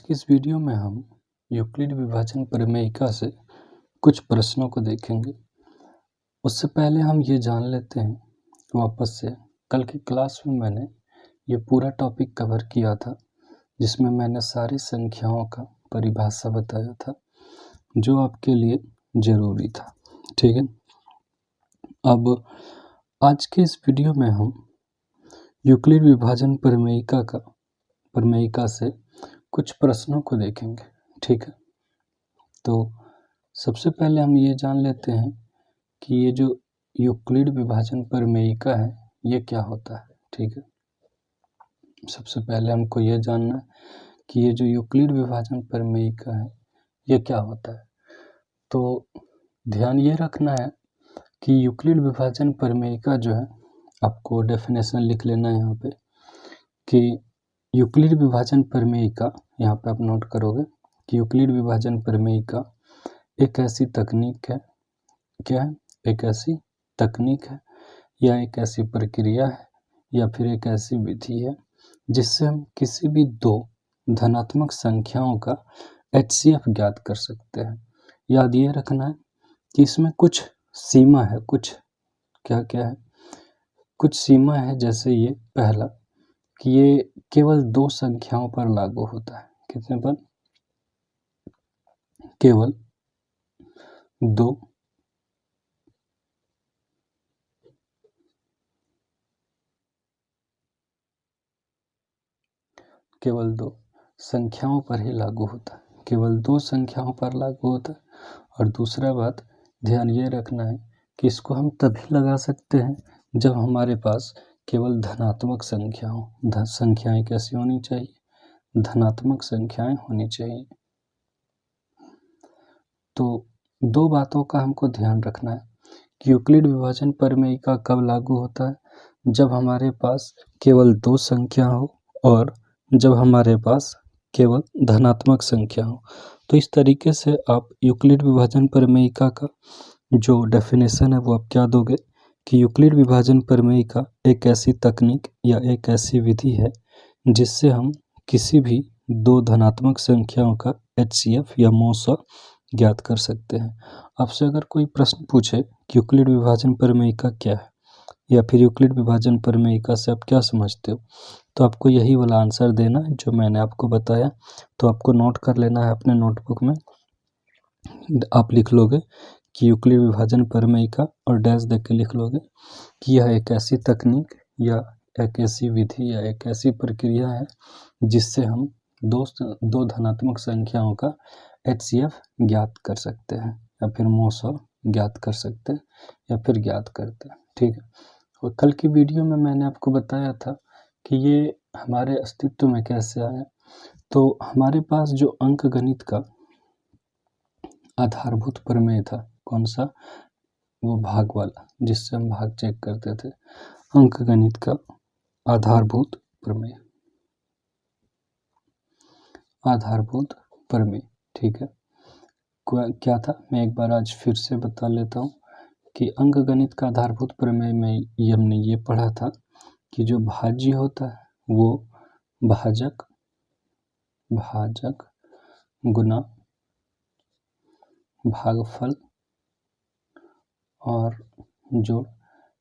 की इस वीडियो में हम यूक्लिड विभाजन प्रमेयिका से कुछ प्रश्नों को देखेंगे। उससे पहले हम ये जान लेते हैं वापस से, कल की क्लास में मैंने ये पूरा टॉपिक कवर किया था जिसमें मैंने सारी संख्याओं का परिभाषा बताया था जो आपके लिए ज़रूरी था। ठीक है, अब आज के इस वीडियो में हम यूक्लिड विभाजन प्रमेयिका से कुछ प्रश्नों को देखेंगे। ठीक है, तो सबसे पहले हम ये जान लेते हैं कि ये जो यूक्लिड विभाजन प्रमेयिका है ये क्या होता है। ठीक है, सबसे पहले हमको ये जानना है कि ये जो यूक्लिड विभाजन प्रमेयिका है ये क्या होता है। तो ध्यान ये रखना है कि यूक्लिड विभाजन प्रमेयिका जो है, आपको डेफिनेशन लिख लेना है यहाँ पे कि यूक्लिड विभाजन प्रमेयिका, यहाँ पे आप नोट करोगे कि यूक्लिड विभाजन प्रमेयिका एक ऐसी तकनीक है, क्या है, एक ऐसी तकनीक है या एक ऐसी प्रक्रिया है या फिर एक ऐसी विधि है जिससे हम किसी भी दो धनात्मक संख्याओं का HCF ज्ञात कर सकते हैं। याद ये रखना है कि इसमें कुछ सीमा है, कुछ क्या क्या है, कुछ सीमा है। जैसे ये पहला कि ये केवल दो संख्याओं पर लागू होता है। कितने पर? केवल दो संख्याओं पर ही लागू होता है, केवल दो संख्याओं पर लागू होता है। और दूसरा बात ध्यान ये रखना है कि इसको हम तभी लगा सकते हैं जब हमारे पास केवल धनात्मक संख्या हो। संख्याएं कैसी होनी चाहिए? धनात्मक संख्याएं होनी चाहिए। तो दो बातों का हमको ध्यान रखना है कि यूक्लिड विभाजन प्रमेयिका कब लागू होता है? जब हमारे पास केवल दो संख्या हो और जब हमारे पास केवल धनात्मक संख्या हो। तो इस तरीके से आप यूक्लिड विभाजन प्रमेयिका का जो डेफिनेशन है वो आप क्या दोगे कि यूक्लिड विभाजन प्रमेयिका एक ऐसी तकनीक या एक ऐसी विधि है जिससे हम किसी भी दो धनात्मक संख्याओं का HCF या MOSA ज्ञात कर सकते हैं। आपसे अगर कोई प्रश्न पूछे कि यूक्लिड विभाजन प्रमेयिका क्या है या फिर यूक्लिड विभाजन प्रमेयिका से आप क्या समझते हो, तो आपको यही वाला आंसर देना है जो मैंने आपको बताया। तो आपको नोट कर लेना है अपने नोटबुक में, आप लिख लोगे कि यूक्लिड विभाजन प्रमेयिका और डैश देख के लिख लोगे कि यह एक ऐसी तकनीक या एक ऐसी विधि या एक ऐसी प्रक्रिया है जिससे हम दो धनात्मक संख्याओं का HCF ज्ञात कर सकते हैं या फिर MOSA ज्ञात कर सकते हैं या फिर ज्ञात करते हैं। ठीक है, और कल की वीडियो में मैंने आपको बताया था कि ये हमारे अस्तित्व में कैसे आया। तो हमारे पास जो अंकगणित का आधारभूत प्रमेय था, कौन सा? वो भाग वाला, जिससे हम भाग चेक करते थे। अंकगणित का आधारभूत प्रमेय, आधारभूत प्रमेय। ठीक है, क्या था? मैं एक बार आज फिर से बता लेता हूँ कि अंकगणित का आधारभूत प्रमेय में हमने ये पढ़ा था कि जो भाज्य होता है वो भाजक गुना भागफल और जोड़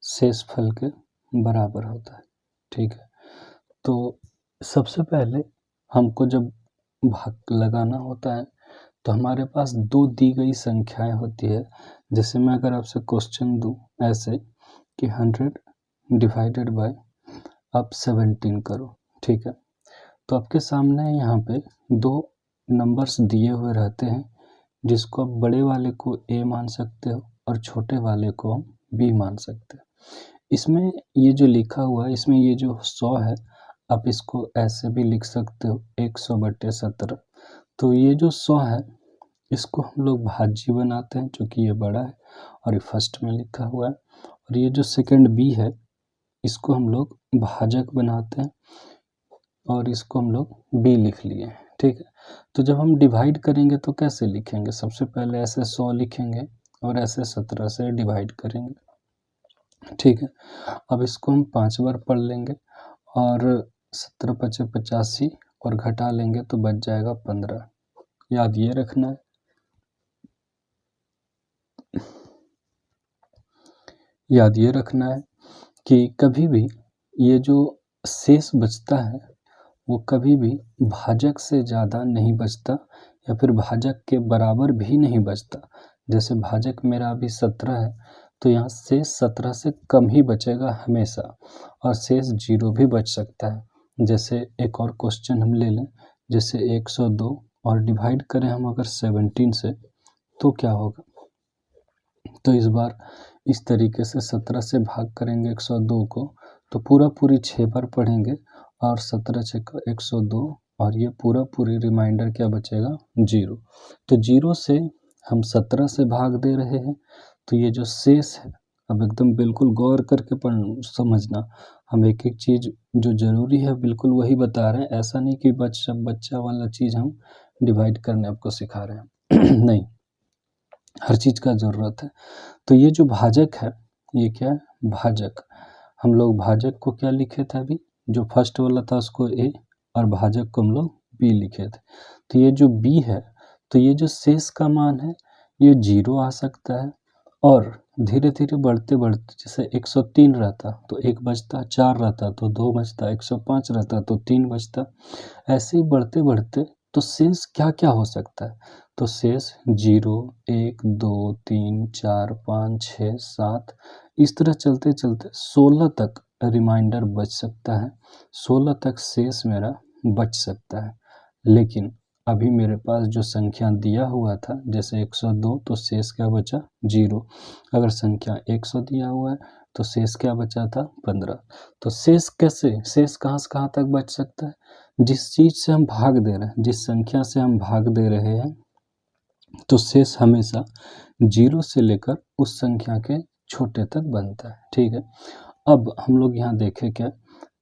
शेषफल के बराबर होता है। ठीक है, तो सबसे पहले हमको जब भाग लगाना होता है तो हमारे पास दो दी गई संख्याएं होती है। जैसे मैं अगर आपसे क्वेश्चन दूं ऐसे कि 100 डिवाइडेड बाय आप 17 करो। ठीक है, तो आपके सामने यहाँ पे दो नंबर्स दिए हुए रहते हैं जिसको आप बड़े वाले को A मान सकते हो और छोटे वाले को हम B मान सकते हैं। इसमें ये जो लिखा हुआ है, इसमें ये जो 100 है, आप इसको ऐसे भी लिख सकते हो 100/17। तो ये जो 100 है इसको हम लोग भाज्य बनाते हैं क्योंकि ये बड़ा है और ये फर्स्ट में लिखा हुआ है। और ये जो सेकंड B है इसको हम लोग भाजक बनाते हैं और इसको हम लोग B लिख लिए हैं। ठीक है, तो जब हम डिवाइड करेंगे तो कैसे लिखेंगे? सबसे पहले ऐसे 100 लिखेंगे और ऐसे 17 से डिवाइड करेंगे। ठीक है, अब इसको हम 5 बार पढ़ लेंगे और 17 × 5 = 85 और घटा लेंगे तो बच जाएगा 15। याद ये रखना है। याद ये रखना है कि कभी भी ये जो शेष बचता है वो कभी भी भाजक से ज़्यादा नहीं बचता या फिर भाजक के बराबर भी नहीं बचता। जैसे भाजक मेरा अभी 17 है तो यहाँ शेष 17 से कम ही बचेगा हमेशा, और शेष 0 भी बच सकता है। जैसे एक और क्वेश्चन हम ले लें, जैसे 102 और डिवाइड करें हम अगर 17 से तो क्या होगा। तो इस बार इस तरीके से 17 से भाग करेंगे 102 को तो पूरी 6 बार पढ़ेंगे और 17 छक्का 102 और ये पूरी रिमाइंडर क्या बचेगा 0। तो 0 से हम 17 से भाग दे रहे हैं तो ये जो शेष है, अब एकदम बिल्कुल गौर करके समझना, हम एक एक चीज़ जो ज़रूरी है बिल्कुल वही बता रहे हैं। ऐसा नहीं कि बच्चा वाला चीज़ हम डिवाइड करने आपको सिखा रहे हैं नहीं, हर चीज़ का ज़रूरत है। तो ये जो भाजक है ये क्या है, भाजक। हम लोग भाजक को क्या लिखे थे अभी, जो फर्स्ट वाला था उसको ए और भाजक को हम लोग बी लिखे थे। तो ये जो बी है तो ये जो शेष का मान है ये 0 आ सकता है, और धीरे धीरे बढ़ते बढ़ते जैसे 103 रहता तो 1 बचता, 4 रहता तो 2 बचता, 105 रहता तो 3 बचता। ऐसे ही बढ़ते बढ़ते तो शेष क्या क्या हो सकता है, तो शेष 0, 1, 2, 3, 4, 5, 6, 7 इस तरह चलते चलते 16 तक रिमाइंडर बच सकता है, 16 तक शेष मेरा बच सकता है। लेकिन अभी मेरे पास जो संख्या दिया हुआ था जैसे 102 तो शेष क्या बचा 0। अगर संख्या 100 दिया हुआ है तो शेष क्या बचा था 15। तो शेष कैसे, शेष कहाँ से कहाँ तक बच सकता है, जिस चीज़ से हम भाग दे रहे हैं, जिस संख्या से हम भाग दे रहे हैं तो शेष हमेशा 0 से लेकर उस संख्या के छोटे तक बनता है। ठीक है, अब हम लोग यहाँ देखें क्या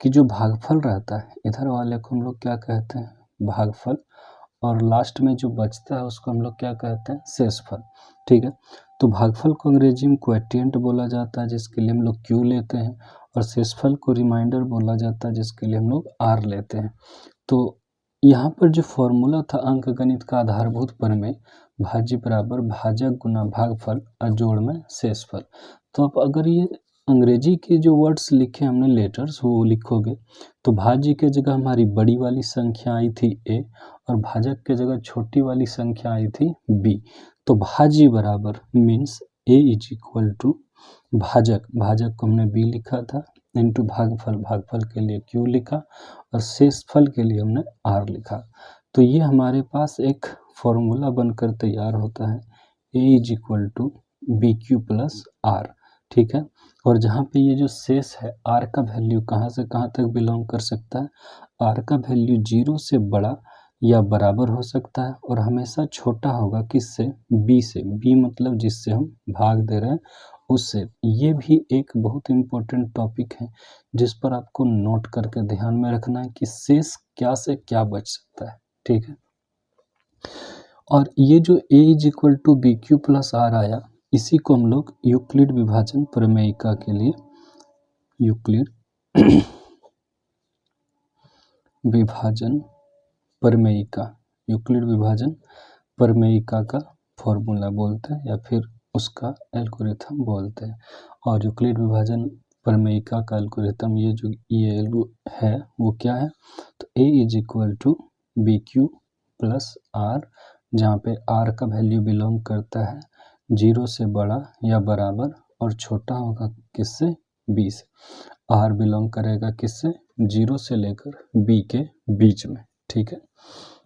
कि जो भागफल रहता है इधर वाले को हम लोग क्या कहते हैं भागफल, और लास्ट में जो बचता है उसको हम लोग क्या कहते हैं शेषफल। ठीक है, तो भागफल को अंग्रेजी में क्वोटिएंट बोला जाता है जिसके लिए हम लोग क्यू लेते हैं, और शेषफल को रिमाइंडर बोला जाता है जिसके लिए हम लोग आर लेते हैं। तो यहाँ पर जो फॉर्मूला था अंकगणित का आधारभूत प्रमेय, भाज्य बराबर भाजक गुना भागफल और जोड़ में शेषफल। तो अब अगर ये अंग्रेजी के जो वर्ड्स लिखे हमने लेटर्स वो लिखोगे तो भाज्य के जगह हमारी बड़ी वाली संख्या आई थी ए और भाजक के जगह छोटी वाली संख्या आई थी बी। तो भाज्य बराबर means A is equal to भाजक, भाजक को हमने बी लिखा था इंटू भागफल, भागफल के लिए क्यू लिखा और शेषफल के लिए हमने आर लिखा। तो ये हमारे पास एक फॉर्मूला बनकर तैयार होता है A is equal to B Q plus R. ठीक है, और जहाँ पे ये जो शेष है आर का वैल्यू कहाँ से कहाँ तक बिलोंग कर सकता है, आर का वैल्यू 0 से बड़ा या बराबर हो सकता है और हमेशा छोटा होगा किससे, बी से, बी मतलब जिससे हम भाग दे रहे हैं उससे। ये भी एक बहुत इम्पोर्टेंट टॉपिक है जिस पर आपको नोट करके ध्यान में रखना है कि शेष क्या से क्या बच सकता है। ठीक है, और ये जो A is equal to B Q plus R आया इसी को हम लोग यूक्लिड विभाजन प्रमेयिका के लिए यूक्लिड विभाजन प्रमेयिका, यूक्लिड विभाजन प्रमेयिका का फॉर्मूला बोलते हैं या फिर उसका एल्गोरिथम बोलते हैं। और यूक्लिड विभाजन प्रमेयिका का एल्गोरिथम ये जो ये है वो क्या है, तो A is equal to B Q plus R, जहाँ पे आर का वैल्यू बिलोंग करता है 0 से बड़ा या बराबर और छोटा होगा किससे, बी से। आर बिलोंग करेगा किससे, 0 से लेकर बी के बीच में। ठीक है,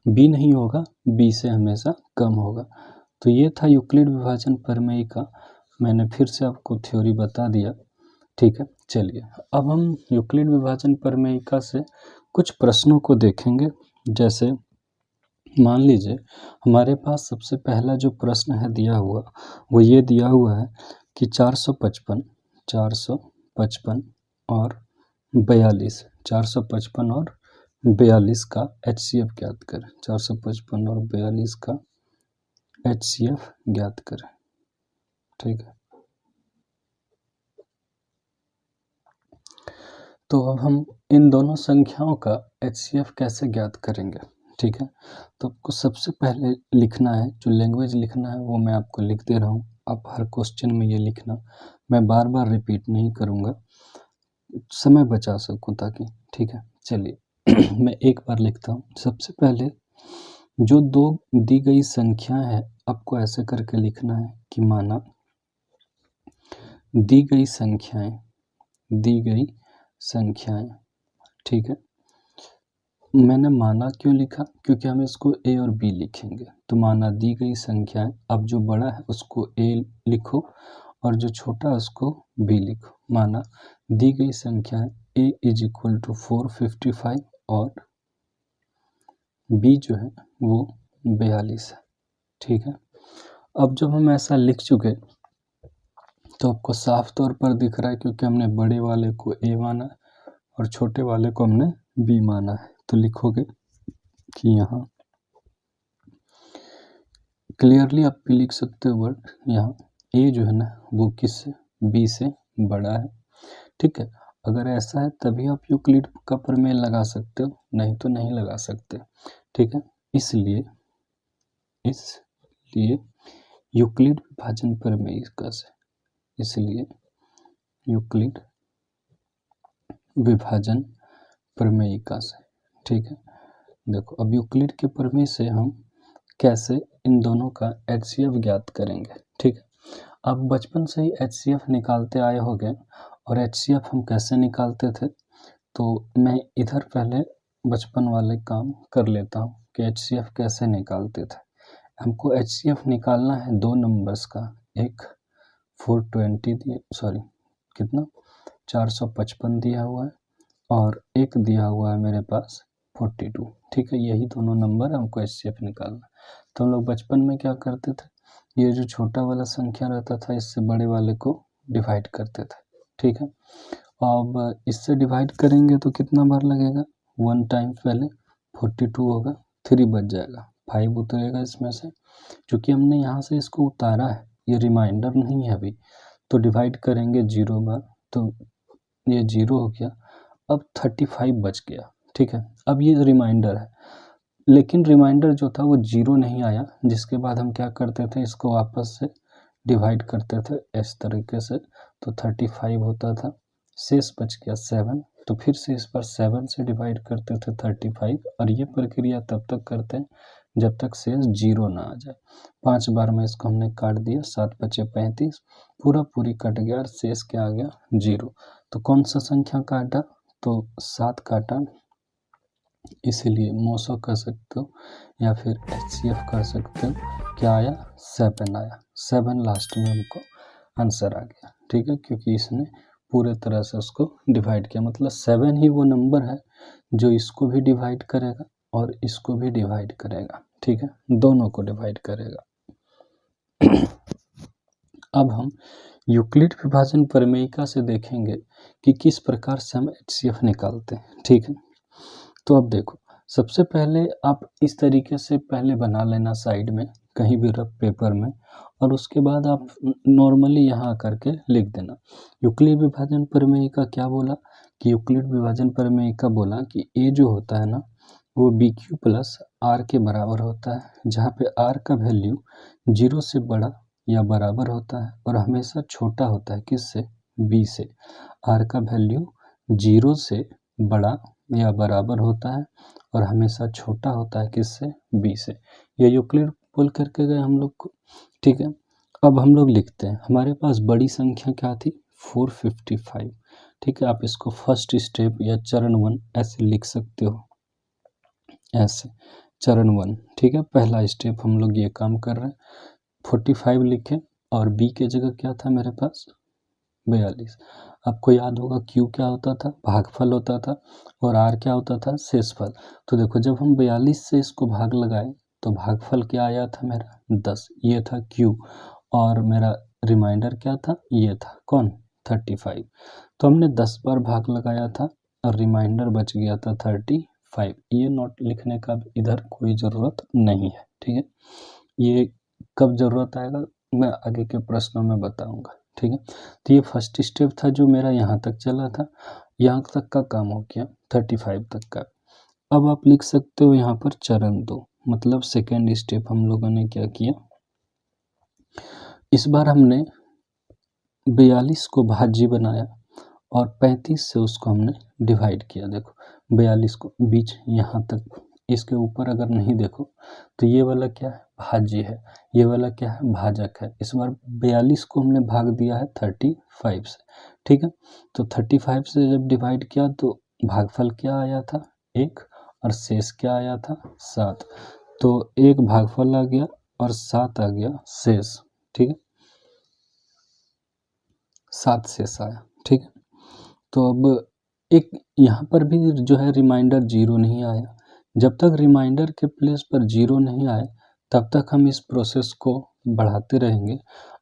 बी नहीं होगा, बी से हमेशा कम होगा। तो ये था यूक्लिड विभाजन प्रमेय का, मैंने फिर से आपको थ्योरी बता दिया। ठीक है, चलिए अब हम यूक्लिड विभाजन प्रमेयिका से कुछ प्रश्नों को देखेंगे। जैसे मान लीजिए हमारे पास सबसे पहला जो प्रश्न है दिया हुआ वो ये दिया हुआ है कि 455 और 42, 455 और 42 का HCF ज्ञात करें, 455 और 42 का HCF ज्ञात करें। ठीक है, तो अब हम इन दोनों संख्याओं का HCF कैसे ज्ञात करेंगे, ठीक है। तो आपको सबसे पहले लिखना है, जो लैंग्वेज लिखना है वो मैं आपको लिख दे रहा हूँ, आप हर क्वेश्चन में ये लिखना, मैं बार बार रिपीट नहीं करूँगा, समय बचा सकूँ ताकि, ठीक है। चलिए मैं एक बार लिखता हूँ। सबसे पहले जो दो दी गई संख्या है आपको ऐसे करके लिखना है कि माना दी गई संख्याएं, ठीक है। मैंने माना क्यों लिखा, क्योंकि हम इसको ए और बी लिखेंगे। तो माना दी गई संख्याएं, अब जो बड़ा है उसको ए लिखो और जो छोटा है उसको बी लिखो। माना दी गई संख्याएं ए इज इक्वल टू 455 और बी जो है वो 42 है, ठीक है। अब जब हम ऐसा लिख चुके तो आपको साफ तौर पर दिख रहा है, क्योंकि हमने बड़े वाले को ए माना और छोटे वाले को हमने बी माना है। तो लिखोगे कि यहाँ क्लियरली आप भी लिख सकते हो वर्ड, यहाँ ए जो है ना वो किससे, बी से बड़ा है, ठीक है। अगर ऐसा है तभी आप यूक्लिड का प्रमेय लगा सकते हो, नहीं तो नहीं लगा सकते, ठीक है। इसलिए यूक्लिड विभाजन प्रमेयिका से, इसलिए यूक्लिड विभाजन प्रमेयिका से, ठीक है। देखो अब यूक्लिड के प्रमेय से हम कैसे इन दोनों का HCF ज्ञात करेंगे, ठीक है। आप बचपन से ही HCF निकालते आए होंगे, और HCF हम कैसे निकालते थे, तो मैं इधर पहले बचपन वाले काम कर लेता हूँ कि HCF कैसे निकालते थे। हमको HCF निकालना है दो नंबर्स का, एक 420 दिया, सॉरी कितना 455 दिया हुआ है और एक दिया हुआ है मेरे पास 42, ठीक है। यही दोनों नंबर हमको HCF निकालना। तो हम लोग बचपन में क्या करते थे, ये जो छोटा वाला संख्या रहता था इससे बड़े वाले को डिवाइड करते थे, ठीक है। अब इससे डिवाइड करेंगे तो कितना बार लगेगा, 1 टाइम पहले 42 होगा, 3 बच जाएगा, 5 उतरेगा इसमें से। क्योंकि हमने यहाँ से इसको उतारा है, ये रिमाइंडर नहीं है अभी, तो डिवाइड करेंगे 0 बार, तो ये 0 हो गया। अब 35 बच गया, ठीक है। अब ये रिमाइंडर है, लेकिन रिमाइंडर जो था वो 0 नहीं आया, जिसके बाद हम क्या करते थे, इसको वापस से डिवाइड करते थे इस तरीके से, तो 35 होता था, शेष बच गया 7, तो फिर से इस पर 7 से डिवाइड करते थे 35, और ये प्रक्रिया तब तक करते हैं जब तक शेष 0 ना आ जाए। 5 बार में इसको हमने काट दिया, 7 बचे 35, पूरी कट गया और शेष क्या आ गया 0। तो कौन सा संख्या काटा, तो 7 काटा, इसीलिए मोसो कर सकते हो या फिर HCF कर सकते हो। क्या आया, 7 आया, 7 लास्ट में हमको आंसर आ गया, ठीक है। क्योंकि इसने पूरे तरह से उसको डिवाइड किया, मतलब 7 ही वो नंबर है जो इसको भी डिवाइड करेगा और इसको भी डिवाइड करेगा, ठीक है, दोनों को डिवाइड करेगा। अब हम यूक्लिड विभाजन प्रमेयिका से देखेंगे कि किस प्रकार से हम HCF निकालते हैं, ठीक है। तो अब देखो, सबसे पहले आप इस तरीके से पहले बना लेना साइड में कहीं भी रफ पेपर में, और उसके बाद आप नॉर्मली यहाँ करके लिख देना। यूक्लिड विभाजन प्रमेयिका क्या बोला, कि यूक्लिड विभाजन प्रमेयिका बोला कि ए जो होता है ना वो BQ प्लस आर के बराबर होता है, जहाँ पे आर का वैल्यू 0 से बड़ा या बराबर होता है और हमेशा छोटा होता है किससे, बी से। आर का वैल्यू 0 से बड़ा या बराबर होता है और हमेशा छोटा होता है किससे, बी से। ये यूक्लिड बोल करके गए हम लोग को, ठीक है। अब हम लोग लिखते हैं, हमारे पास बड़ी संख्या क्या थी, 455, ठीक है। आप इसको फर्स्ट स्टेप या चरण 1 ऐसे लिख सकते हो, ऐसे चरण 1, ठीक है। पहला स्टेप हम लोग ये काम कर रहे हैं, 45 लिखे और बी के जगह क्या था मेरे पास, 42। आपको याद होगा क्यू क्या होता था, भागफल होता था, और आर क्या होता था, शेषफल। तो देखो जब हम 42 से इसको भाग लगाए तो भागफल क्या आया था मेरा, 10, ये था क्यू, और मेरा रिमाइंडर क्या था, ये था कौन, 35। तो हमने 10 बार भाग लगाया था और रिमाइंडर बच गया था 35। ये नोट लिखने का इधर कोई ज़रूरत नहीं है, ठीक है। ये कब ज़रूरत आएगा मैं आगे के प्रश्नों में बताऊंगा, ठीक है। तो ये फर्स्ट स्टेप था जो मेरा यहाँ तक चला था। यहाँ तक का काम हो गया, 35 तक का। अब आप लिख सकते हो यहाँ पर चरण 2, मतलब सेकेंड स्टेप हम लोगों ने क्या किया, इस बार हमने 42 को भाज्य बनाया और 35 से उसको हमने डिवाइड किया। देखो 42 को बीच यहाँ तक, इसके ऊपर अगर नहीं देखो तो ये वाला क्या है, भाज्य है, ये वाला क्या है, भाजक है। इस बार 42 को हमने भाग दिया है 35 से, ठीक है। तो 35 से जब डिवाइड किया तो भागफल क्या आया था, 1, और शेष क्या आया था, 7। तो 1 भागफल आ गया और 7 आ गया शेष, ठीक है, 7 शेष आया, ठीक है। तो अब एक यहाँ पर भी जो है रिमाइंडर 0 नहीं आया। जब तक रिमाइंडर के प्लेस पर 0 नहीं आए तब तक हम इस प्रोसेस को बढ़ाते रहेंगे।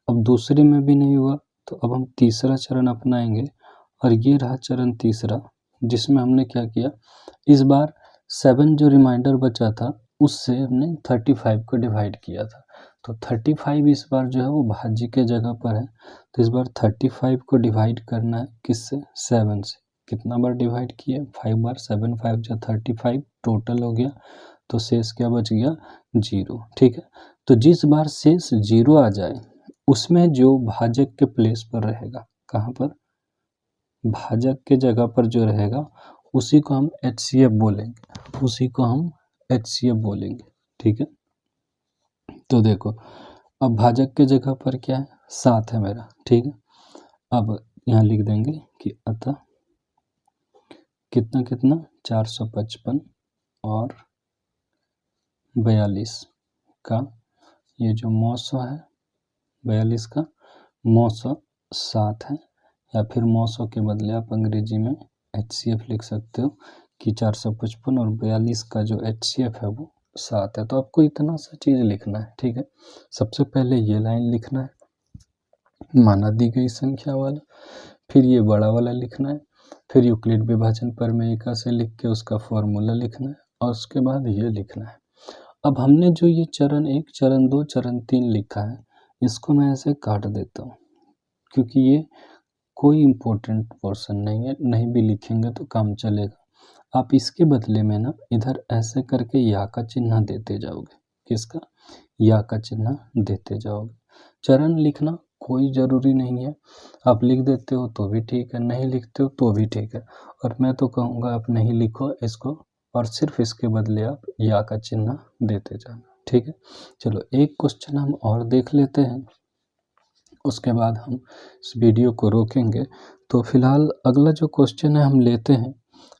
अब दूसरे में भी नहीं हुआ तो अब हम तीसरा चरण अपनाएंगे, और ये रहा चरण तीसरा, जिसमें हमने क्या किया, इस बार 7 जो रिमाइंडर बचा था उससे हमने 35 को डिवाइड किया था। तो 35 इस बार जो है वो भाज्य के जगह पर है, तो इस बार 35 को डिवाइड करना है किससे, 7 से। कितना बार डिवाइड किया, 5 बार, 7 5 जा 35 टोटल हो गया, तो शेष क्या बच गया, 0, ठीक है। तो जिस बार शेष 0 आ जाए उसमें जो भाजक के प्लेस पर रहेगा, कहाँ पर, भाजक के जगह पर जो रहेगा उसी को हम HCF बोलेंगे, उसी को हम HCF बोलेंगे, ठीक है। तो देखो अब भाजक के जगह पर क्या है, 7 है मेरा, ठीक है। अब यहाँ लिख देंगे कि अतः कितना कितना 455 और 42 का ये जो मौसो है, 42 का मौसो 7 है, या फिर मौसो के बदले आप अंग्रेजी में HCF लिख सकते हो कि 455 और 42 का जो HCF है वो 7 है। तो आपको इतना सा चीज़ लिखना है, ठीक है। सबसे पहले ये लाइन लिखना है, माना दी गई संख्या वाला, फिर ये बड़ा वाला लिखना है, फिर यूक्लिड विभाजन प्रमेयिका से लिख के उसका फॉर्मूला लिखना है, और उसके बाद ये लिखना है। अब हमने जो ये चरण 1, चरण 2, चरण 3 लिखा है, इसको मैं ऐसे काट देता हूँ क्योंकि ये कोई इम्पोर्टेंट पोर्शन नहीं है, नहीं भी लिखेंगे तो काम चलेगा। आप इसके बदले में ना इधर ऐसे करके या का चिन्ह देते जाओगे, किसका, या का चिन्ह देते जाओगे। चरण लिखना कोई ज़रूरी नहीं है, आप लिख देते हो तो भी ठीक है, नहीं लिखते हो तो भी ठीक है, और मैं तो कहूँगा आप नहीं लिखो इसको, और सिर्फ इसके बदले आप या का चिन्ह देते जाना, ठीक है। चलो एक क्वेश्चन हम और देख लेते हैं, उसके बाद हम इस वीडियो को रोकेंगे। तो फिलहाल अगला जो क्वेश्चन है हम लेते हैं,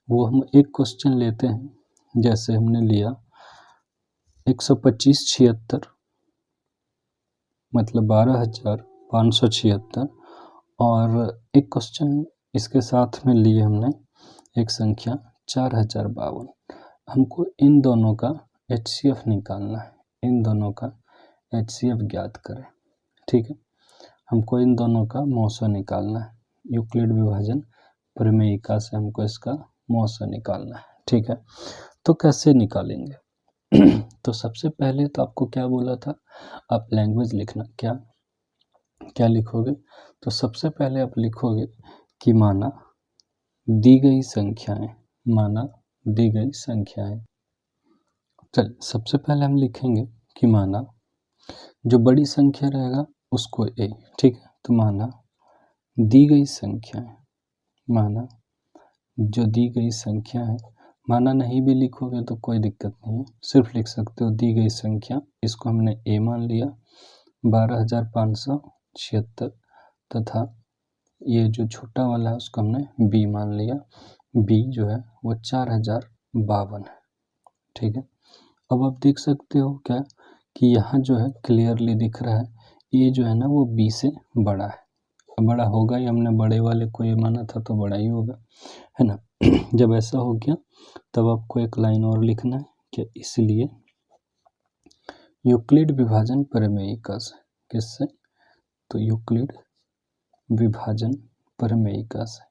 वो हम एक क्वेश्चन लेते हैं, जैसे हमने लिया 125/76, मतलब 12,576, और एक क्वेश्चन इसके साथ में लिए हमने एक संख्या 4052। हमको इन दोनों का HCF निकालना है, इन दोनों का HCF ज्ञात करें, ठीक है। हमको इन दोनों का मौसा निकालना है, यूक्लिड विभाजन प्रमेयिका से हमको इसका मौसा निकालना है, ठीक है। तो कैसे निकालेंगे तो सबसे पहले तो आपको क्या बोला था, आप लैंग्वेज लिखना, क्या क्या लिखोगे, तो सबसे पहले आप लिखोगे कि माना दी गई संख्याएं, माना दी गई संख्याएं। चल सबसे पहले हम लिखेंगे कि माना जो बड़ी संख्या रहेगा उसको A, ठीक है। तो माना दी गई संख्याएं, माना जो दी गई संख्या है, माना नहीं भी लिखोगे तो कोई दिक्कत नहीं है, सिर्फ लिख सकते हो दी गई संख्या, इसको हमने A मान लिया 12,576, तथा ये जो छोटा वाला है उसको हमने B मान लिया, B जो है वो 4052 है, ठीक है। अब आप देख सकते हो क्या कि यहाँ जो है क्लियरली दिख रहा है, ये जो है ना वो B से बड़ा है, बड़ा होगा ही, हमने बड़े वाले को ये माना था तो बड़ा ही होगा, है ना। जब ऐसा हो गया तब आपको एक लाइन और लिखना है कि इसलिए यूक्लिड विभाजन प्रमेयिका से, किससे, तो यूक्लिड विभाजन प्रमेयिका से,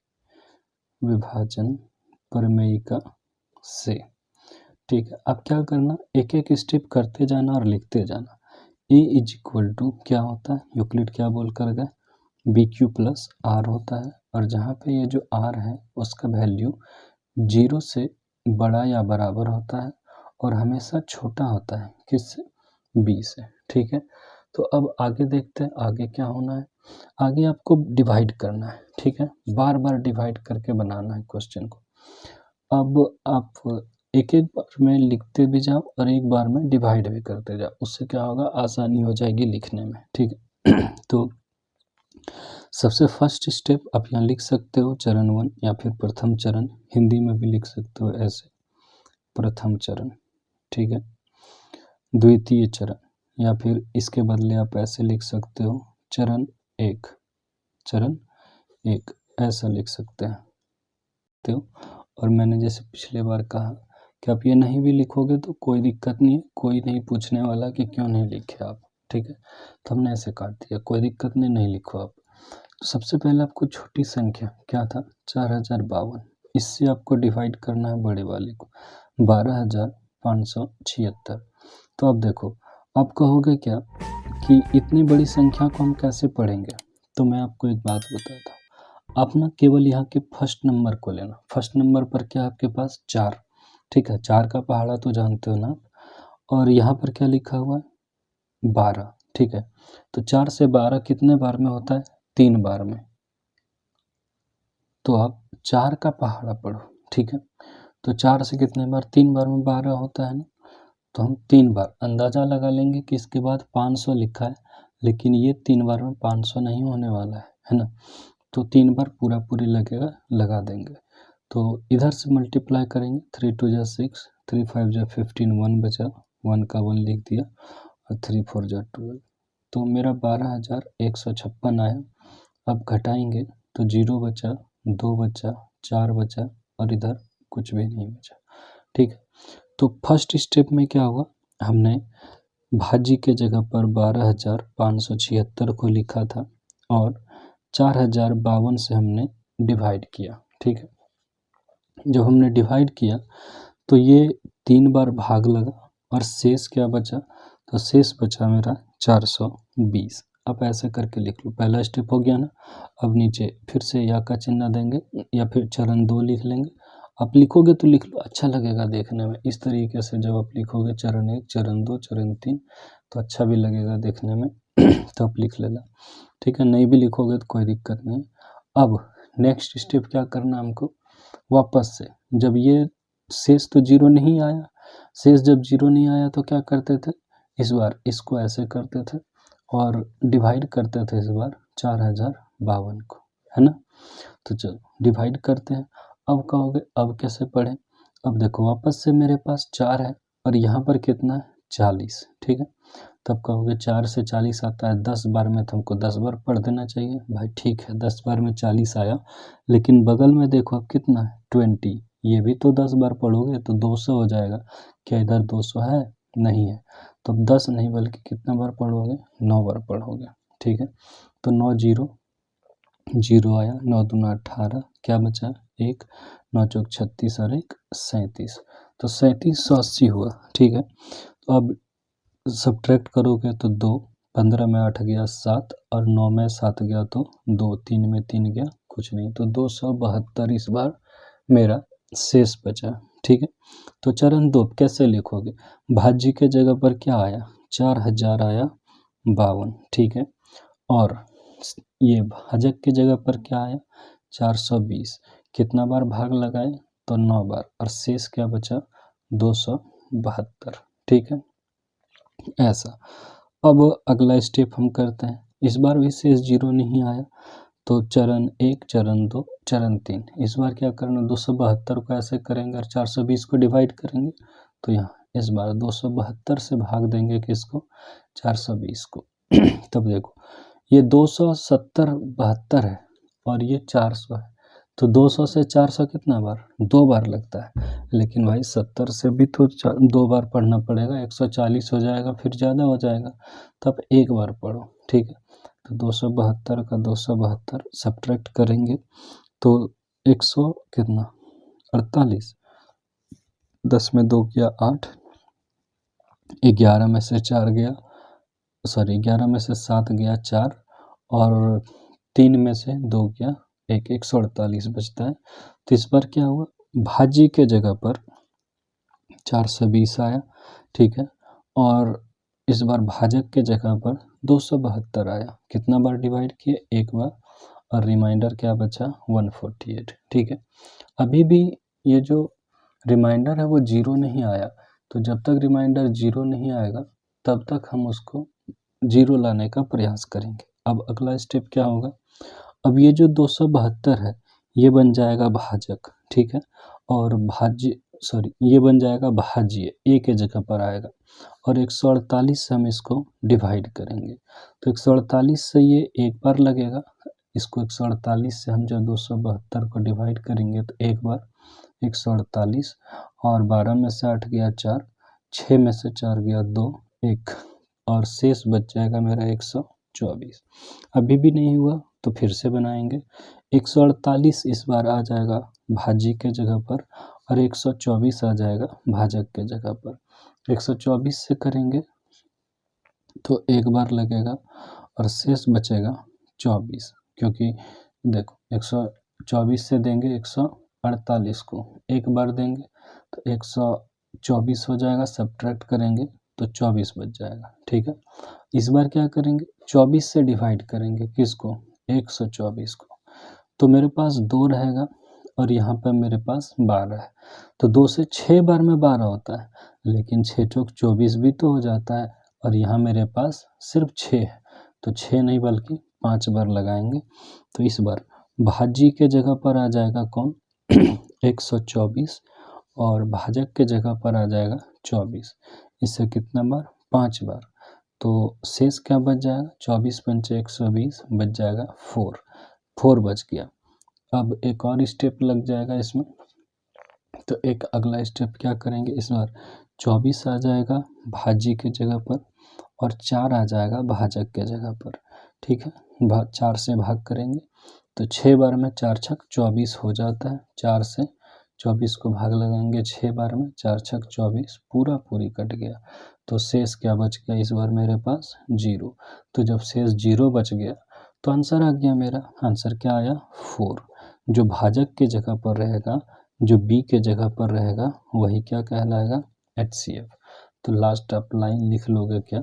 विभाजन प्रमेयिका से, ठीक है। अब क्या करना, एक एक स्टेप करते जाना और लिखते जाना। A इज इक्वल टू क्या होता है, यूक्लिड क्या बोल कर गए, BQ प्लस R होता है, और जहाँ पे ये जो r है उसका वैल्यू 0 से बड़ा या बराबर होता है और हमेशा छोटा होता है किससे, b से। ठीक है, तो अब आगे देखते हैं आगे क्या होना है। आगे आपको डिवाइड करना है, ठीक है, बार बार डिवाइड करके बनाना है क्वेश्चन को। अब आप एक एक बार में लिखते भी जाओ और एक बार में डिवाइड भी करते जाओ, उससे क्या होगा, आसानी हो जाएगी लिखने में। ठीक है तो सबसे फर्स्ट स्टेप आप यहाँ लिख सकते हो चरण 1 या फिर प्रथम चरण, हिंदी में भी लिख सकते हो ऐसे, प्रथम चरण। ठीक है, द्वितीय चरण, या फिर इसके बदले आप ऐसे लिख सकते हो चरण 1, चरण 1 ऐसा लिख सकते हैं। तो और मैंने जैसे पिछले बार कहा कि आप ये नहीं भी लिखोगे तो कोई दिक्कत नहीं है, कोई नहीं पूछने वाला कि क्यों नहीं लिखे आप। ठीक है, तो हमने ऐसे काट दिया, कोई दिक्कत नहीं, नहीं लिखो आप। तो सबसे पहले आपको छोटी संख्या क्या था, 4052, इससे आपको डिवाइड करना है बड़े वाले को, 12576। तो अब देखो, आप कहोगे क्या कि इतनी बड़ी संख्या को हम कैसे पढ़ेंगे, तो मैं आपको एक बात बताता हूँ। आप ना केवल यहाँ के फर्स्ट नंबर को लेना, फर्स्ट नंबर पर क्या आपके पास 4, ठीक है, 4 का पहाड़ा तो जानते हो ना, और यहाँ पर क्या लिखा हुआ है 12। ठीक है, तो 4 से 12 कितने बार में होता है, 3 बार में। तो आप 4 का पहाड़ा पढ़ो। ठीक है, तो 4 से कितने बार, 3 बार में 12 होता है ना, तो हम 3 बार अंदाज़ा लगा लेंगे कि इसके बाद 500 लिखा है, लेकिन ये 3 बार में 500 नहीं होने वाला है ना, तो 3 बार पूरा पूरी लगेगा, लगा देंगे। तो इधर से मल्टीप्लाई करेंगे, 3 2 जा 6, 3 5 जा 15, 1 बचा, 1 का 1 लिख दिया, और 3 4 जा 12, तो मेरा 12156 आया। अब घटाएंगे तो 0 बचा, 2 बचा, 4 बचा, और इधर कुछ भी नहीं बचा। ठीक है, तो फर्स्ट स्टेप में क्या हुआ, हमने भाज्य के जगह पर 12576 को लिखा था और 4052 से हमने डिवाइड किया। ठीक है, जब हमने डिवाइड किया तो ये 3 बार भाग लगा और शेष क्या बचा, तो शेष बचा मेरा 420। अब ऐसे करके लिख लो, पहला स्टेप हो गया ना। अब नीचे फिर से या का चिन्ह देंगे या फिर चरण 2 लिख लेंगे। आप लिखोगे तो लिख लो, अच्छा लगेगा देखने में। इस तरीके से जब आप लिखोगे चरण 1, चरण 2, चरण 3, तो अच्छा भी लगेगा देखने में तो आप लिख लेना। ठीक है, नहीं भी लिखोगे तो कोई दिक्कत नहीं। अब नेक्स्ट स्टेप क्या करना हमको, वापस से जब ये शेष तो 0 नहीं आया, शेष जब 0 नहीं आया तो क्या करते थे, इस बार इसको ऐसे करते थे और डिवाइड करते थे इस बार 4052 को, है ना। तो चलो डिवाइड करते हैं। अब कहोगे अब कैसे पढ़ें, अब देखो वापस से मेरे पास 4 है और यहाँ पर कितना है 40। ठीक है, तब कहोगे 4 से 40 आता है 10 बार में, तो हमको 10 बार पढ़ देना चाहिए भाई। ठीक है, 10 बार में 40 आया, लेकिन बगल में देखो अब कितना है 20, ये भी तो 10 बार पढ़ोगे तो 200 हो जाएगा। क्या इधर 200 है, नहीं है, तो 10 नहीं बल्कि कितना बार पढ़ोगे, 9 बार पढ़ोगे। ठीक है, तो 9 0 0 आया, 9 दूना 18, क्या बचा 1, 9 चौक 36 और 1 37, तो 3780 हुआ। ठीक है, तो अब सब्ट्रैक्ट करोगे तो 2, 15 में 8 गया 7 और 9 में 7 गया तो 2, 3 में 3 गया कुछ नहीं, तो 272 इस बार मेरा शेष बचा। ठीक है, तो चरण 2 कैसे लिखोगे, भाज्य के जगह पर क्या आया 4000 आया 52। ठीक है, और ये भाजक की जगह पर क्या आया 420, कितना बार भाग लगाए तो 9 बार, और शेष क्या बचा 272। ठीक है, ऐसा। अब अगला स्टेप हम करते हैं, इस बार भी शेष 0 नहीं आया, तो चरण 1, चरण 2, चरण 3, इस बार क्या करना 272 को ऐसे करेंगे और 420 को डिवाइड करेंगे, तो यहाँ इस बार 272 से भाग देंगे किसको 420 को तब देखो ये 270 72 है और ये 400 है, तो 200 से 400 कितना बार, 2 बार लगता है, लेकिन भाई 70 से भी तो 2 बार पढ़ना पड़ेगा, 140 हो जाएगा फिर ज़्यादा हो जाएगा, तब 1 बार पढ़ो। ठीक है, तो 272 का 272 सब्ट्रैक्ट करेंगे तो 100 कितना 48, 10 में 2 गया 8, 11 में से 4 गया, सॉरी 11 में से 7 गया 4, और 3 में से 2 गया एक 148 बचता है। तो इस बार क्या हुआ, भाज्य के जगह पर 420 आया, ठीक है, और इस बार भाजक के जगह पर 272 आया। कितना बार डिवाइड किए, एक बार, और रिमाइंडर क्या बचा, 148, ठीक है। अभी भी ये जो रिमाइंडर है वो जीरो नहीं आया, तो जब तक रिमाइंडर जीरो नहीं आएगा तब तक हम उसको जीरो लाने का प्रयास करेंगे। अब अगला स्टेप क्या होगा, अब ये जो 272 है ये बन जाएगा भाजक, ठीक है, और भाज्य ये बन जाएगा भाज्य, ए के जगह पर आएगा, और 148 से हम इसको डिवाइड करेंगे। तो 148 से ये एक बार लगेगा, इसको 148 से हम जब 272 को डिवाइड करेंगे तो एक बार 148, और 12 में से 8 गया 4, 6 में से 4 गया 2, 1, और शेष बच जाएगा मेरा 124। अभी भी नहीं हुआ तो फिर से बनाएंगे। 148 इस बार आ जाएगा भाज्य के जगह पर, और 124 आ जाएगा भाजक के जगह पर। 124 से करेंगे तो एक बार लगेगा और शेष बचेगा 24, क्योंकि देखो 124 से देंगे 148 को, एक बार देंगे तो 124 हो जाएगा, सब्ट्रैक्ट करेंगे तो 24 बच जाएगा, ठीक है। इस बार क्या करेंगे, 24 से डिवाइड करेंगे, किसको, 124 को, तो मेरे पास 2 रहेगा और यहाँ पर मेरे पास 12 है। तो 2 से 6 बार में 12 होता है, लेकिन 6 चौक 24 भी तो हो जाता है, और यहाँ मेरे पास सिर्फ 6 है, तो 6 नहीं बल्कि 5 बार लगाएंगे। तो इस बार भाज्य के जगह पर आ जाएगा कौन 124, और भाजक के जगह पर आ जाएगा 24। इससे कितना बार, 5 बार, तो शेष क्या बच जाएगा, 24 पंचे 120 बच जाएगा 4 बच गया। अब एक और स्टेप लग जाएगा इसमें, तो एक अगला स्टेप क्या करेंगे, इस बार 24 आ जाएगा भाज्य के जगह पर, और 4 आ जाएगा भाजक के जगह पर, ठीक है। 4 से भाग करेंगे तो 6 बार में 4 छक 24 हो जाता है, 4 से 24 को भाग लगाएंगे 6 बार में, 4 छक 24, पूरी कट गया। तो शेष क्या बच गया इस बार मेरे पास, 0। तो जब शेष 0 बच गया तो आंसर आ गया मेरा, आंसर क्या आया, 4। जो भाजक के जगह पर रहेगा, जो बी के जगह पर रहेगा, वही क्या कहलाएगा, HCF। तो लास्ट आप लाइन लिख लोगे क्या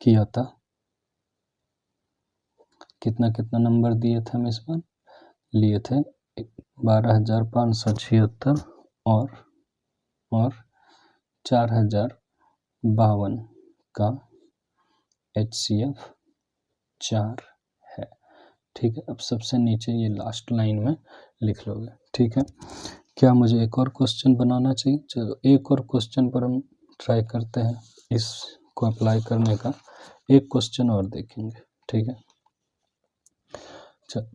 किया था, कितना कितना नंबर दिए थे हम इस बार, लिए थे 12,576 और 4,052 का HCF 4 है, ठीक है। अब सबसे नीचे ये लास्ट लाइन में लिख लोगे, ठीक है। क्या मुझे एक और क्वेश्चन बनाना चाहिए, चलो एक और क्वेश्चन पर हम ट्राई करते हैं इसको अप्लाई करने का, एक क्वेश्चन और देखेंगे, ठीक है। चलो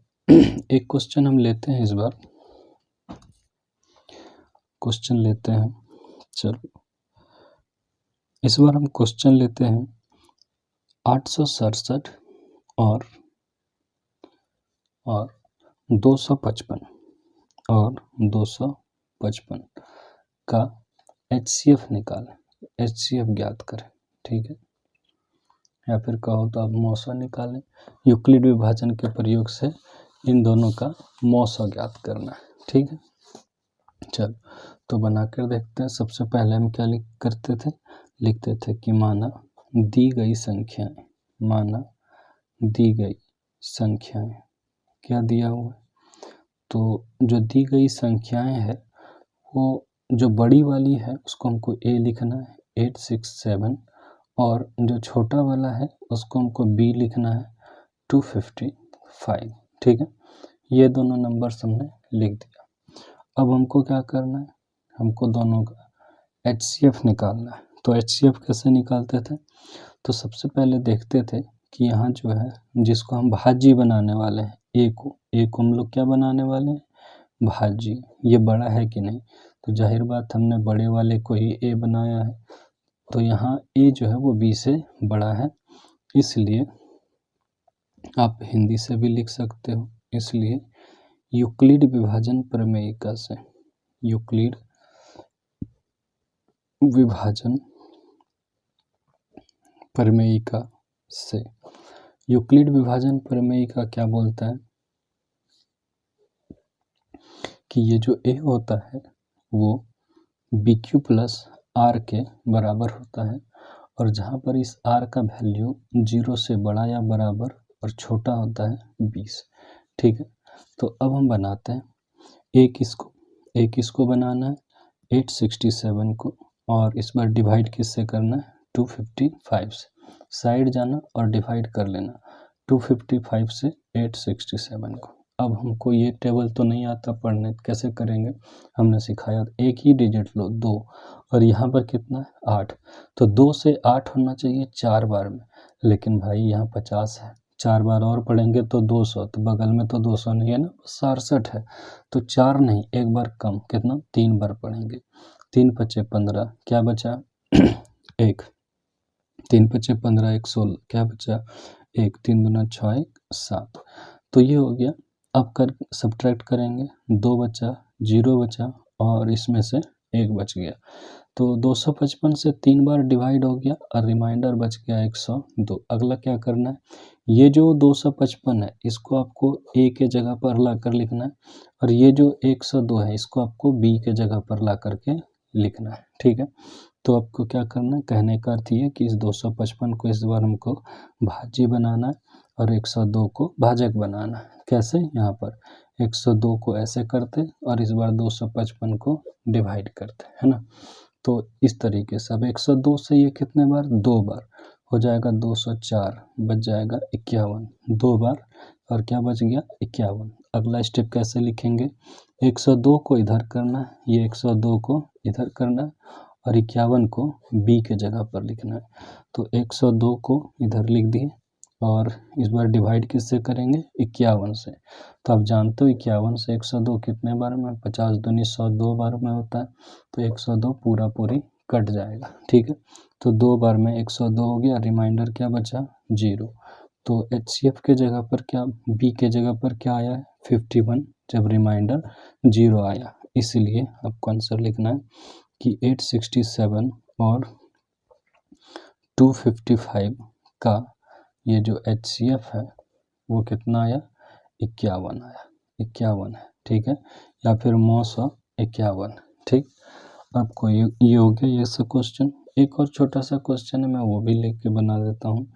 एक क्वेश्चन हम लेते हैं, इस बार क्वेश्चन लेते हैं, चलो इस बार हम क्वेश्चन लेते हैं 867 और 255 और 255 का HCF निकालें, HCF ज्ञात करें, ठीक है। या फिर कहो तो आप मौसा निकालें, यूक्लिड विभाजन के प्रयोग से इन दोनों का मौसा ज्ञात करना है, ठीक है। चलो तो बनाकर देखते हैं। सबसे पहले हम क्या करते थे, लिखते थे कि माना दी गई संख्याएं, माना दी गई संख्याएं, क्या दिया हुआ है, तो जो दी गई संख्याएं है वो जो बड़ी वाली है उसको हमको A लिखना है 867, और जो छोटा वाला है उसको हमको B लिखना है 255, ठीक है। ये दोनों नंबर्स हमने लिख दिया। अब हमको क्या करना है, हमको दोनों का HCF निकालना है। तो HCF कैसे निकालते थे, तो सबसे पहले देखते थे कि यहाँ जो है जिसको हम भाज्य बनाने वाले हैं, A को हम लोग क्या बनाने वाले हैं, भाज्य, ये बड़ा है कि नहीं, तो जाहिर बात हमने बड़े वाले को ही A बनाया है, तो यहाँ A जो है वो B से बड़ा है, इसलिए आप हिंदी से भी लिख सकते हो। इसलिए यूक्लिड विभाजन प्रमेयिका से, यूक्लिड विभाजन प्रमेयिका से, यूक्लिड विभाजन प्रमेयिका क्या बोलता है, कि ये जो ए होता है वो बी क्यू प्लस आर के बराबर होता है, और जहाँ पर इस आर का वैल्यू 0 से बड़ा या बराबर और छोटा होता है 20। ठीक है, तो अब हम बनाते हैं एक इसको बनाना है 867 को, और इस बार डिवाइड किससे करना है 255 से, साइड जाना और डिवाइड कर लेना 255 से 867 को। अब हमको ये टेबल तो नहीं आता पढ़ने, कैसे करेंगे, हमने सिखाया एक ही डिजिट लो 2, और यहाँ पर कितना है 8, तो 2 से 8 होना चाहिए 4 बार में, लेकिन भाई यहाँ 50 है, 4 बार और पढ़ेंगे तो 200, तो बगल में तो 200 नहीं है ना, 67 है, तो 4 नहीं, एक बार कम, कितना 3 बार पढ़ेंगे, 3 पचे 15, क्या बचा 1, 3 पचे 15, 1 16, क्या बचा 1, 3 दूना 6, 1 7, तो ये हो गया। अब कर सब्ट्रैक्ट करेंगे, 2 बचा, 0 बचा, और इसमें से 1 बच गया, तो 255 से 3 बार डिवाइड हो गया और रिमाइंडर बच गया 102। अगला क्या करना है, ये जो 255 है इसको आपको ए के जगह पर ला कर लिखना है, और ये जो 102 है इसको आपको बी के जगह पर ला करके लिखना है। ठीक है, तो आपको क्या करना है, कहने का अर्थ ये कि इस 255 को इस बार हमको भाज्य बनाना है और 102 को भाजक बनाना है। कैसे, यहाँ पर 102 को ऐसे करते और इस बार 255 को डिवाइड करते, है ना। तो इस तरीके से अब 102 से ये कितने बार, 2 बार हो जाएगा 204, बच जाएगा 51, 2 बार, और क्या बच गया 51। अगला स्टेप कैसे लिखेंगे, 102 को इधर करना है, ये 102 को इधर करना है, और 51 को बी के जगह पर लिखना है, तो 102 को इधर लिख दिए, और इस बार डिवाइड किससे करेंगे 51 से, तो आप जानते हो 51 से 102 कितने बार में, 50 दूनी 100, 2 बार में होता है, तो 102 पूरा पूरी कट जाएगा। ठीक है, तो 2 बार में 102 हो गया, रिमाइंडर क्या बचा 0, तो HCF के जगह पर क्या, बी के जगह पर क्या आया है 51, जब रिमाइंडर 0 आया, इसलिए आपको आंसर लिखना है कि 867 और 255 का ये जो HCF है वो कितना आया 51 आया, 51 है। ठीक है, या फिर 951। ठीक, आपको ये हो गया ये सब क्वेश्चन। एक और छोटा सा क्वेश्चन है, मैं वो भी लिख के बना देता हूँ।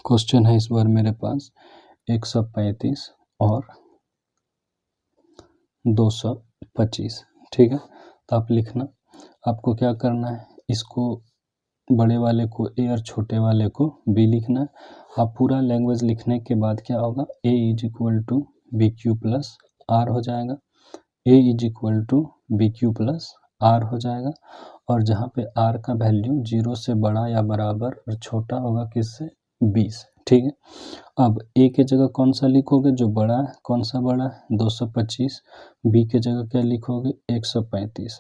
क्वेश्चन है इस बार मेरे पास 135 और 225। ठीक है, तो आप लिखना, आपको क्या करना है, इसको बड़े वाले को ए और छोटे वाले को बी लिखना है। आप पूरा लैंग्वेज लिखने के बाद क्या होगा, A is equal to B Q plus R हो जाएगा, A is equal to B Q plus R हो जाएगा, और जहाँ पे आर का वैल्यू 0 से बड़ा या बराबर और छोटा होगा किससे 20। ठीक है, अब ए के जगह कौन सा लिखोगे, जो बड़ा है, कौन सा बड़ा है 225, बी के जगह क्या लिखोगे 135।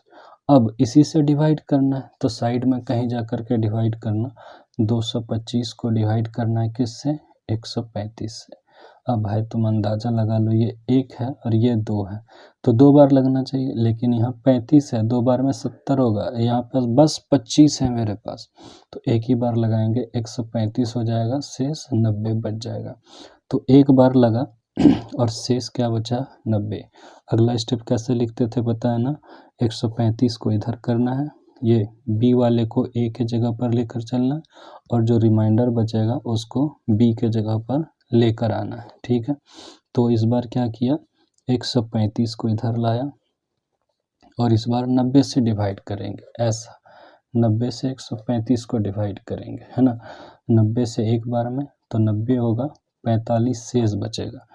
अब इसी से डिवाइड करना है, तो साइड में कहीं जा कर के डिवाइड करना, 225 को डिवाइड करना है किससे 135 से। अब भाई तुम अंदाज़ा लगा लो, ये 1 है और ये 2 है, तो 2 बार लगना चाहिए, लेकिन यहाँ 35 है, 2 बार में 70 होगा, यहाँ पर बस 25 है मेरे पास, तो एक ही बार लगाएंगे 135 हो जाएगा, शेष 90 बच जाएगा। तो एक बार लगा और शेष क्या बचा 90। अगला स्टेप कैसे लिखते थे पता है ना, 135 को इधर करना है, ये बी वाले को ए के जगह पर लेकर चलना है, और जो रिमाइंडर बचेगा उसको बी के जगह पर लेकर आना है। ठीक है, तो इस बार क्या किया, 135 को इधर लाया, और इस बार 90 से डिवाइड करेंगे, ऐसा 90 से 135 को डिवाइड करेंगे, है ना, 90 से एक बार में, तो 90 होगा, 45 शेष बचेगा,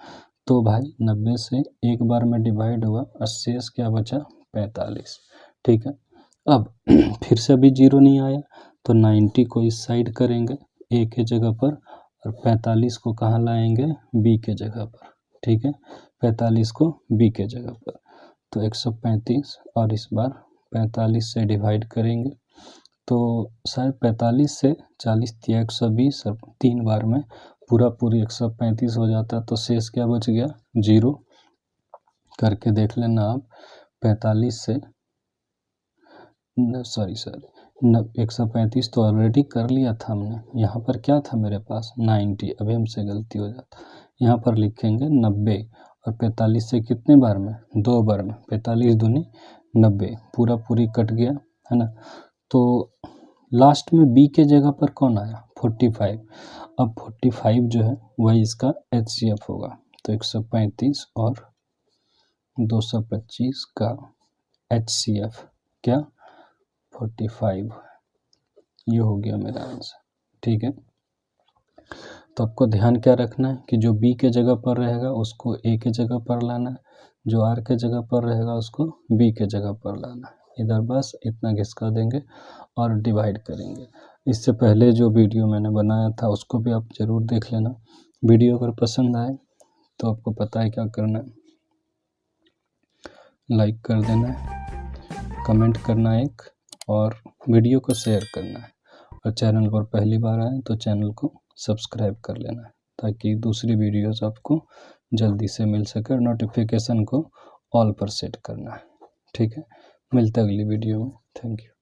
तो भाई 90 से एक बार में डिवाइड हुआ और शेष क्या बचा 45। ठीक है, अब फिर से अभी 0 नहीं आया, तो 90 को इस साइड करेंगे ए के जगह पर, और 45 को कहाँ लाएंगे बी के जगह पर। ठीक है, 45 को बी के जगह पर, तो 135 और इस बार 45 से डिवाइड करेंगे, तो शायद 45 से 40 दिया 120, और 3 बार में पूरा पूरी 135 हो जाता, तो शेष क्या बच गया 0। करके देख लेना आप, 45 से सॉरी 135 तो ऑलरेडी कर लिया था हमने, यहाँ पर क्या था मेरे पास 90, अभी हमसे गलती हो जाता, यहाँ पर लिखेंगे 90 और 45 से कितने बार में, 2 बार में, 45 दूनी 90, पूरा पूरी कट गया है ना। तो लास्ट में बी के जगह पर कौन आया, 45। अब 45 जो है वही इसका HCF होगा, तो 135 और 225 का HCF क्या, 45। ये हो गया मेरा आंसर, ठीक है। तो आपको ध्यान क्या रखना है कि जो बी के जगह पर रहेगा उसको ए के जगह पर लाना है, जो आर के जगह पर रहेगा उसको बी के जगह पर लाना है। इधर बस इतना घिसका देंगे और डिवाइड करेंगे। इससे पहले जो वीडियो मैंने बनाया था उसको भी आप ज़रूर देख लेना। वीडियो अगर पसंद आए तो आपको पता है क्या करना है, लाइक कर देना है, कमेंट करना है एक, और वीडियो को शेयर करना है। और चैनल पर पहली बार आए तो चैनल को सब्सक्राइब कर लेना है ताकि दूसरी वीडियोस आपको जल्दी से मिल सके। और नोटिफिकेशन को ऑल पर सेट करना है, ठीक है। मिलते हैं अगली वीडियो में। Thank you.